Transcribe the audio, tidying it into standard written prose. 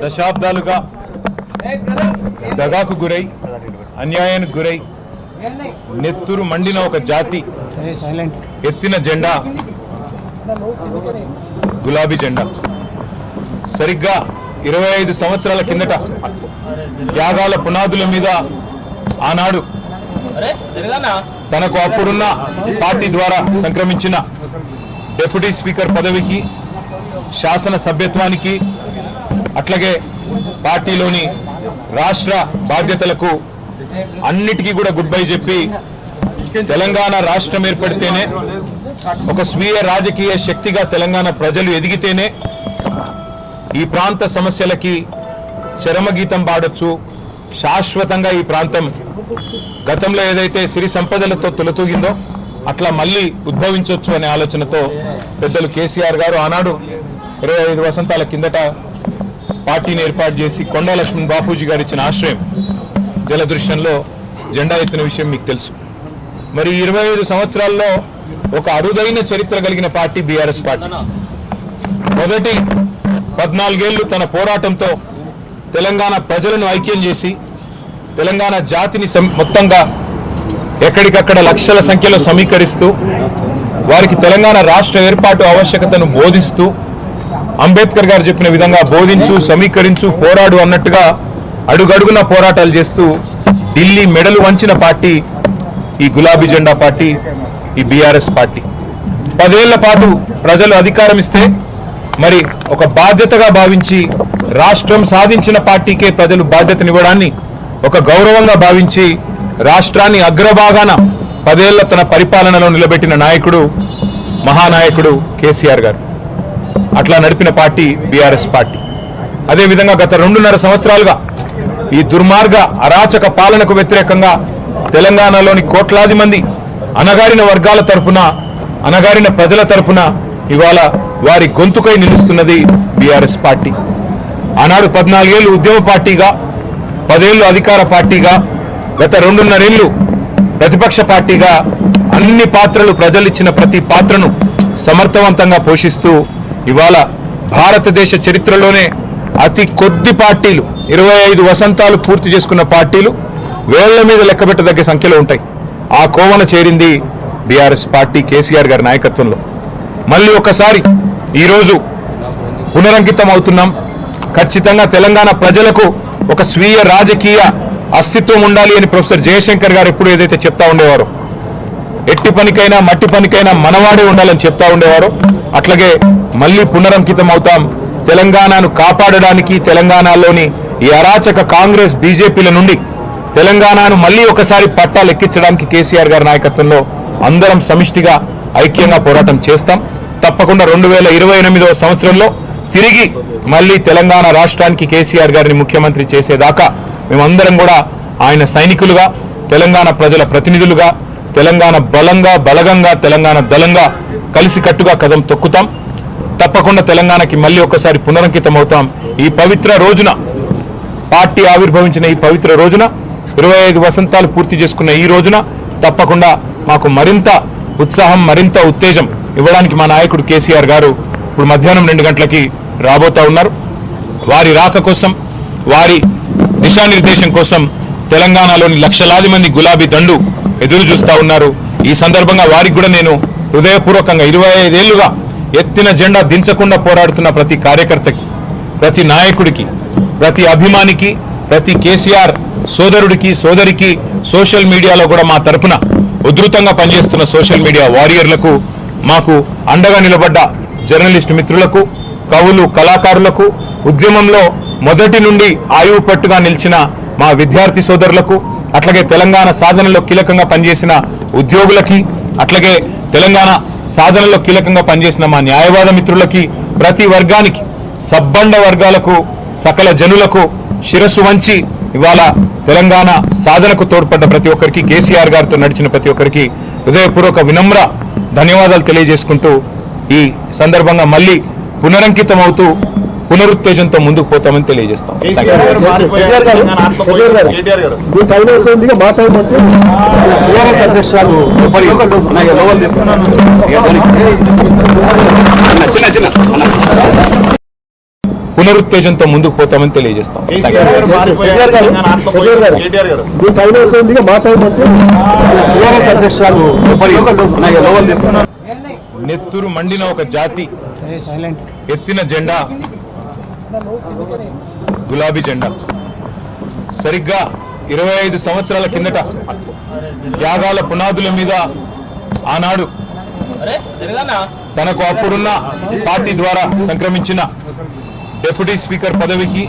దశాబ్దాలుగా దగాకు గురై అన్యాయానికి గురై నెత్తురు మండిన ఒక జాతి ఎత్తిన జెండా గులాబీ జెండా. సరిగ్గా 25 సంవత్సరాల కిందట త్యాగాల పునాదుల మీద ఆనాడు తనకు అప్పుడున్న పార్టీ ద్వారా సంక్రమించిన డిప్యూటీ స్పీకర్ పదవికి, శాసన సభ్యత్వానికి, అట్లాగే పార్టీలోని రాష్ట్ర బాధ్యతలకు అన్నిటికీ కూడా గుడ్ బై చెప్పి తెలంగాణ రాష్ట్రం ఏర్పడితేనే ఒక స్వీయ రాజకీయ శక్తిగా తెలంగాణ ప్రజలు ఎదిగితేనే ఈ ప్రాంత సమస్యలకి చరమగీతం పాడొచ్చు, శాశ్వతంగా ఈ ప్రాంతం గతంలో ఏదైతే సిరి సంపదలతో తొలతూగిందో అట్లా మళ్ళీ ఉద్భవించవచ్చు అనే ఆలోచనతో పెద్దలు కేసీఆర్ గారు ఆనాడు 25 వసంతాల కిందట పార్టీని ఏర్పాటు చేసి కొండా లక్ష్మణ్ బాపూజీ గారు ఇచ్చిన ఆశ్రయం జలదృశ్యంలో జెండా ఎత్తిన విషయం మీకు తెలుసు. మరి 25 సంవత్సరాల్లో ఒక అరుదైన చరిత్ర కలిగిన పార్టీ బీఆర్ఎస్ పార్టీ. మొదటి 14 ఏళ్లు తన పోరాటంతో తెలంగాణ ప్రజలను ఐక్యం చేసి తెలంగాణ జాతిని మొత్తంగా ఎక్కడికక్కడ లక్షల సంఖ్యలో సమీకరిస్తూ వారికి తెలంగాణ రాష్ట్ర ఏర్పాటు ఆవశ్యకతను బోధిస్తూ అంబేద్కర్ గారు చెప్పిన విధంగా బోధించు, సమీకరించు, పోరాడు అన్నట్టుగా అడుగడుగున పోరాటాలు చేస్తూ ఢిల్లీ మెడలు వంచిన పార్టీ ఈ గులాబీ జెండా పార్టీ, ఈ బీఆర్ఎస్ పార్టీ. 10 ఏళ్ల పాటు ప్రజలు అధికారం ఇస్తే మరి ఒక బాధ్యతగా భావించి రాష్ట్రం సాధించిన పార్టీకే ప్రజలు బాధ్యతనివ్వడాన్ని ఒక గౌరవంగా భావించి రాష్ట్రాన్ని అగ్రభాగాన 10 ఏళ్ల తన పరిపాలనలో నిలబెట్టిన నాయకుడు మహానాయకుడు కేసీఆర్ గారు. అట్లా నడిపిన పార్టీ బీఆర్ఎస్ పార్టీ. అదేవిధంగా గత 2.5 సంవత్సరాలుగా ఈ దుర్మార్గ అరాచక పాలనకు వ్యతిరేకంగా తెలంగాణలోని కోట్లాది మంది అణగారిన వర్గాల తరపున, అణగారిన ప్రజల తరపున ఇవాళ వారి గొంతుకై నిలుస్తున్నది బీఆర్ఎస్ పార్టీ. ఆనాడు 14 ఏళ్లు ఉద్యమ పార్టీగా, 10 ఏళ్లు అధికార పార్టీగా, గత 2.5 ఏళ్లు ప్రతిపక్ష పార్టీగా అన్ని పాత్రలు, ప్రజలిచ్చిన ప్రతి పాత్రను సమర్థవంతంగా పోషిస్తూ ఇవాళ భారతదేశ చరిత్రలోనే అతి కొద్ది పార్టీలు, 25 వసంతాలు పూర్తి చేసుకున్న పార్టీలు వేళ్ల మీద లెక్కబెట్టదగ్గ సంఖ్యలో ఉంటాయి. ఆ కోవన చేరింది బీఆర్ఎస్ పార్టీ కేసీఆర్ గారి నాయకత్వంలో. మళ్ళీ ఒకసారి ఈరోజు పునరంకితం అవుతున్నాం. ఖచ్చితంగా తెలంగాణ ప్రజలకు ఒక స్వీయ రాజకీయ అస్తిత్వం ఉండాలి అని ప్రొఫెసర్ జయశంకర్ గారు ఎప్పుడు ఏదైతే చెప్తా ఉండేవారో, ఎట్టి పనికైనా మట్టి పనికైనా మనవాడే ఉండాలని చెప్తా ఉండేవారో అట్లాగే మళ్ళీ పునరంకితం అవుతాం. తెలంగాణను కాపాడడానికి, తెలంగాణలోని ఈ అరాచక కాంగ్రెస్ బీజేపీల నుండి తెలంగాణను మళ్ళీ ఒకసారి పట్టాలు ఎక్కించడానికి కేసీఆర్ గారి నాయకత్వంలో అందరం సమిష్టిగా ఐక్యంగా పోరాటం చేస్తాం. తప్పకుండా 2028వ సంవత్సరంలో తిరిగి మళ్ళీ తెలంగాణ రాష్ట్రానికి కేసీఆర్ గారిని ముఖ్యమంత్రి చేసేదాకా మేమందరం కూడా ఆయన సైనికులుగా, తెలంగాణ ప్రజల ప్రతినిధులుగా, తెలంగాణ బలగంగా, తెలంగాణ దళంగా కలిసికట్టుగా కదం తొక్కుతాం. తప్పకుండా తెలంగాణకి మళ్ళీ ఒకసారి పునరంకితం అవుతాం. ఈ పవిత్ర రోజున, పార్టీ ఆవిర్భవించిన ఈ పవిత్ర రోజున, 25 వసంతాలు పూర్తి చేసుకున్న ఈ రోజున తప్పకుండా మాకు మరింత ఉత్సాహం, మరింత ఉత్తేజం ఇవ్వడానికి మా నాయకుడు కేసీఆర్ గారు ఇప్పుడు మధ్యాహ్నం 2 గంటలకి రాబోతా ఉన్నారు. వారి రాక కోసం, వారి దిశానిర్దేశం కోసం తెలంగాణలోని లక్షలాది మంది గులాబీ దండు ఎదురు చూస్తా ఉన్నారు. ఈ సందర్భంగా వారికి కూడా నేను హృదయపూర్వకంగా 25 ఏళ్లుగా ఎత్తిన జెండా దించకుండా పోరాడుతున్న ప్రతి కార్యకర్తకి, ప్రతి నాయకుడికి, ప్రతి అభిమానికి, ప్రతి కేసీఆర్ సోదరుడికి, సోదరికి, సోషల్ మీడియాలో కూడా మా తరపున ఉధృతంగా పనిచేస్తున్న సోషల్ మీడియా వారియర్లకు, మాకు అండగా నిలబడ్డ జర్నలిస్టు మిత్రులకు, కవులు, కళాకారులకు, ఉద్యమంలో మొదటి నుండి ఆయువు పట్టుగా నిలిచిన మా విద్యార్థి సోదరులకు, అట్లాగే తెలంగాణ సాధనలో కీలకంగా పనిచేసిన ఉద్యోగులకి, అట్లాగే తెలంగాణ సాధనలో కీలకంగా పనిచేసిన మా న్యాయవాద మిత్రులకి, ప్రతి వర్గానికి, సబ్బండ వర్గాలకు, సకల జనులకు శిరస్సు వంచి ఇవాళ తెలంగాణ సాధనకు తోడ్పడ్డ ప్రతి ఒక్కరికి, కేసీఆర్ గారితో నడిచిన ప్రతి ఒక్కరికి హృదయపూర్వక వినమ్ర ధన్యవాదాలు తెలియజేసుకుంటూ ఈ సందర్భంగా మళ్ళీ పునరంకితం అవుతూ పునరుత్తేజంతో ముందుకు పోతామని తెలియజేస్తాం. చిన్న పునరుత్తేజంతో ముందుకు పోతామని తెలియజేస్తాం. నెత్తురు మండిన ఒక జాతి ఎత్తిన జెండా గులాబీ జెండా. సరిగ్గా 25 సంవత్సరాల కిందట త్యాగాల పునాదుల మీద ఆనాడు తనకు అప్పుడున్న పార్టీ ద్వారా సంక్రమించిన డిప్యూటీ స్పీకర్ పదవికి